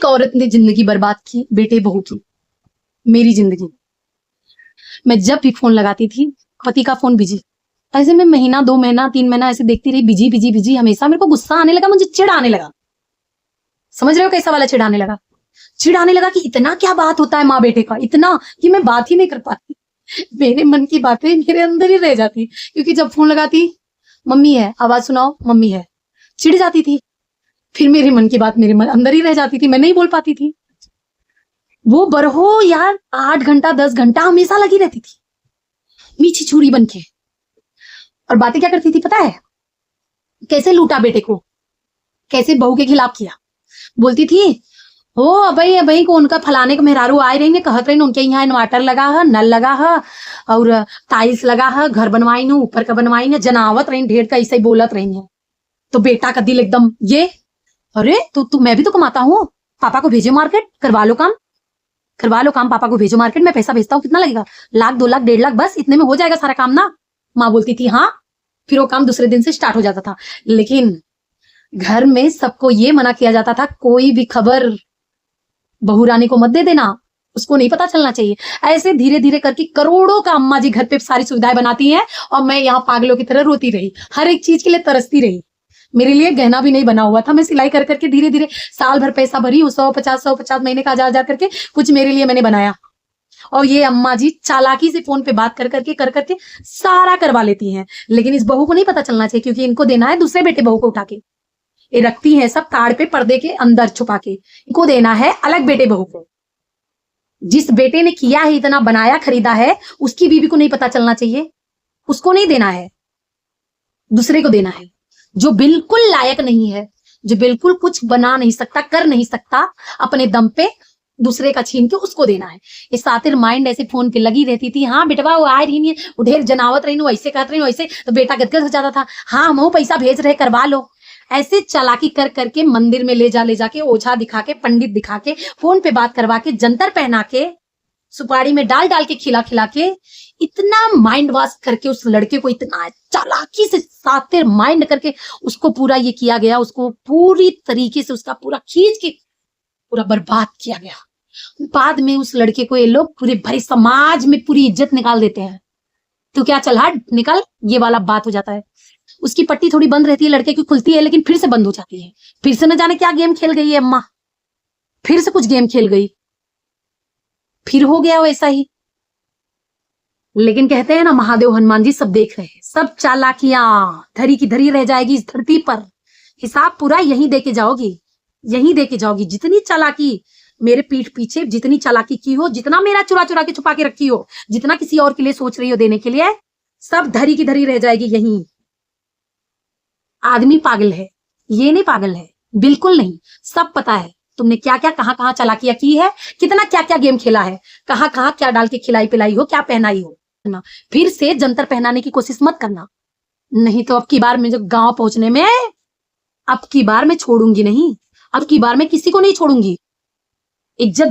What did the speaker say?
एक औरत ने जिंदगी बर्बाद की बेटे बहू की, मेरी जिंदगी। मैं जब भी फोन लगाती थी पति का फोन बिजी, ऐसे में महीना 2 महीना 3 महीना ऐसे देखती रही, बिजी बिजी बिजी। हमेशा मेरे को गुस्सा आने लगा, मुझे चिढ़ आने लगा। समझ रहे हो कैसा वाला चिढ़ आने लगा? चिढ़ आने लगा कि इतना क्या बात होता है माँ बेटे का, इतना कि मैं बात ही नहीं कर पाती। मेरे मन की बातें मेरे अंदर ही रह जाती, क्योंकि जब फोन लगाती मम्मी है, आवाज सुनाओ, मम्मी है, चिढ़ जाती थी। फिर मेरे मन की बात मेरे अंदर ही रह जाती थी, मैं नहीं बोल पाती थी। वो बरहो यार 8 घंटा 10 घंटा हमेशा लगी रहती थी, मीठी छुरी बन के। और बातें क्या करती थी पता है? कैसे लूटा बेटे को, कैसे बहू के खिलाफ किया। बोलती थी हो भाई को उनका फलाने को मेहरारू आए रही ने, कहत रही उनके यहाँ इन्वर्टर लगा है, नल लगा है और टाइल्स लगा है, घर बनवाई न, ऊपर का बनवाई न, जनावत रही ढेर का, ऐसे ही बोलत रही है। तो बेटा का दिल एकदम ये, अरे तो मैं भी तो कमाता हूँ, पापा को भेजो मार्केट, करवा लो काम, पापा को भेजो मार्केट, मैं पैसा भेजता हूँ, कितना लगेगा? 1 लाख 2 लाख 1.5 लाख, बस इतने में हो जाएगा सारा काम ना। माँ बोलती थी हाँ। फिर वो काम दूसरे दिन से स्टार्ट हो जाता था। लेकिन घर में सबको ये मना किया जाता था, कोई भी खबर बहू रानी को मत दे देना, उसको नहीं पता चलना चाहिए। ऐसे धीरे धीरे करके करोड़ों का अम्मा जी घर पे सारी सुविधाएं बनाती हैं, और मैं यहाँ पागलों की तरह रोती रही, हर एक चीज के लिए तरसती रही। मेरे लिए गहना भी नहीं बना हुआ था, मैं सिलाई कर करके धीरे धीरे साल भर पैसा भरी, 150 महीने का 1000 करके कुछ मेरे लिए मैंने बनाया। और ये अम्मा जी चालाकी से फोन पे बात कर करके सारा करवा लेती हैं। लेकिन इस बहू को नहीं पता चलना चाहिए, क्योंकि इनको देना है दूसरे बेटे बहू को उठा के, ये रखती है सब ताड़ पे पर्दे के अंदर छुपा के। इनको देना है अलग बेटे बहू को। जिस बेटे ने किया है, इतना बनाया खरीदा है, उसकी बीवी को नहीं पता चलना चाहिए, उसको नहीं देना है, दूसरे को देना है, जो बिल्कुल लायक नहीं है, जो बिल्कुल कुछ बना नहीं सकता, कर नहीं सकता अपने दम पे, दूसरे का छीन के उसको देना है। ये सातिर माइंड ऐसे फोन पे लगी रहती थी, हाँ बेटवा वो आए रही नहीं, वो ढेर जनावत रही, ऐसे कहते रही, वैसे तो बेटा गदगद हो जाता था, हाँ हम पैसा भेज रहे, करवा लो। ऐसे चालाकी कर करके मंदिर में ले जाके, ओझा दिखा के, पंडित दिखा के, फोन पे बात करवा के, जंतर पहना के, सुपारी में डाल के, खिला के, इतना माइंड वॉश करके उस लड़के को, इतना चालाकी से सातिर माइंड करके उसको पूरा ये किया गया, उसको पूरी तरीके से उसका पूरा खींच के पूरा बर्बाद किया गया। बाद में उस लड़के को ये लोग पूरे भरे समाज में पूरी इज्जत निकाल देते हैं। तो क्या चल हट निकल, ये वाला बात हो जाता है। उसकी पट्टी थोड़ी बंद रहती है, लड़के की खुलती है, लेकिन फिर से बंद हो जाती है। फिर से न जाने क्या गेम खेल गई है अम्मा, फिर से कुछ गेम खेल गई, फिर हो गया वैसा ही। लेकिन कहते हैं ना, महादेव हनुमान जी सब देख रहे हैं, सब चालाकियां धरी की धरी रह जाएगी इस धरती पर। हिसाब पूरा यहीं दे के जाओगी, यहीं दे के जाओगी। जितनी चालाकी मेरे पीठ पीछे, जितनी चालाकी की हो, जितना मेरा चुरा चुरा के छुपा के रखी हो, जितना किसी और के लिए सोच रही हो देने के लिए, सब धरी की धरी रह जाएगी यहीं। आदमी पागल है, ये नहीं पागल है, बिल्कुल नहीं। सब पता है तुमने क्या क्या कहां कहां चालाकियां की है, कितना क्या क्या गेम खेला है, कहां कहां क्या डाल के खिलाई पिलाई हो, क्या पहनाई हो। फिर से जंतर पहनाने की कोशिश मत करना, नहीं तो अब की बार मुझे गांव पहुंचने में, अब की बार मैं छोड़ूंगी नहीं, अब की बार मैं किसी को नहीं छोड़ूंगी। इज्जत